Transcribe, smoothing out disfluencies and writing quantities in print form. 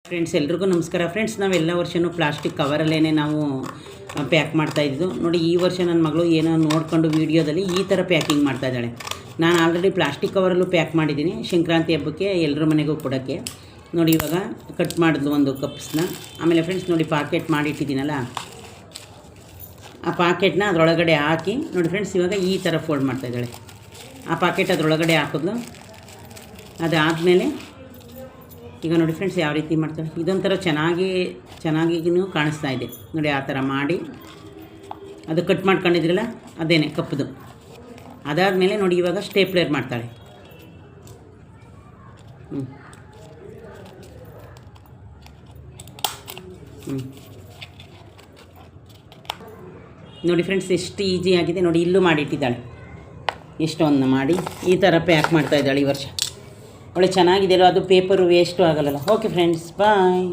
Friends ಎಲ್ರಿಗೂ ನಮಸ್ಕಾರ friends. ನಾವೆಲ್ಲ ವರ್ಷವೂ ಪ್ಲಾಸ್ಟಿಕ್ ಕವರಲ್ಲೇ ನಾವು ಪ್ಯಾಕ್ ಮಾಡ್ತಾಯಿದ್ದು ನೋಡಿ. ಈ ವರ್ಷ ನನ್ನ ಮಗಳು ಏನೋ ನೋಡ್ಕೊಂಡು ವೀಡಿಯೋದಲ್ಲಿ ಈ ಥರ ಪ್ಯಾಕಿಂಗ್ ಮಾಡ್ತಾಯಿದ್ದಾಳೆ. ನಾನು ಆಲ್ರೆಡಿ ಪ್ಲಾಸ್ಟಿಕ್ ಕವರಲ್ಲೂ ಪ್ಯಾಕ್ ಮಾಡಿದ್ದೀನಿ ಸಂಕ್ರಾಂತಿ ಹಬ್ಬಕ್ಕೆ ಎಲ್ಲರ ಮನೆಗೂ ಕೊಡೋಕ್ಕೆ. ನೋಡಿ ಇವಾಗ ಕಟ್ ಮಾಡಿದ್ಲು ಒಂದು ಕಪ್ಸ್ನ. ಆಮೇಲೆ ಫ್ರೆಂಡ್ಸ್ ನೋಡಿ ಪಾಕೆಟ್ ಮಾಡಿಟ್ಟಿದ್ದೀನಲ್ಲ, ಆ ಪಾಕೆಟ್ನ ಅದರೊಳಗಡೆ ಹಾಕಿ ನೋಡಿ ಫ್ರೆಂಡ್ಸ್ ಇವಾಗ ಈ ಥರ ಫೋಲ್ಡ್ ಮಾಡ್ತಾಯಿದ್ದಾಳೆ. ಆ ಪಾಕೆಟ್ ಅದರೊಳಗಡೆ ಹಾಕಿದ್ಲು. ಅದಾದಮೇಲೆ ಈಗ ನೋಡಿ ಫ್ರೆಂಡ್ಸ್ ಯಾವ ರೀತಿ ಮಾಡ್ತಾರೆ. ಇದೊಂಥರ ಚೆನ್ನಾಗಿನೂ ಕಾಣಿಸ್ತಾ ಇದೆ ನೋಡಿ. ಆ ಥರ ಮಾಡಿ ಅದು ಕಟ್ ಮಾಡ್ಕೊಂಡಿದ್ರಲ್ಲ ಅದೇನೆ ಕಪ್ಪದು. ಅದಾದಮೇಲೆ ನೋಡಿ ಇವಾಗ ಸ್ಟೇಪ್ಲರ್ ಮಾಡ್ತಾಳೆ. ನೋಡಿ ಫ್ರೆಂಡ್ಸ್ ಎಷ್ಟು ಈಸಿ ಆಗಿದೆ ನೋಡಿ. ಇಲ್ಲೂ ಮಾಡಿಟ್ಟಿದ್ದಾಳೆ, ಎಷ್ಟೊಂದು ಮಾಡಿ ಈ ಥರ ಪ್ಯಾಕ್ ಮಾಡ್ತಾಯಿದ್ದಾಳೆ ಈ ವರ್ಷ. ಒಳ್ಳೆ ಚೆನ್ನಾಗಿದೆ, ಅದು ಪೇಪರು ವೇಸ್ಟು ಆಗಲ್ಲ. ಓಕೆ ಫ್ರೆಂಡ್ಸ್, ಬಾಯ್.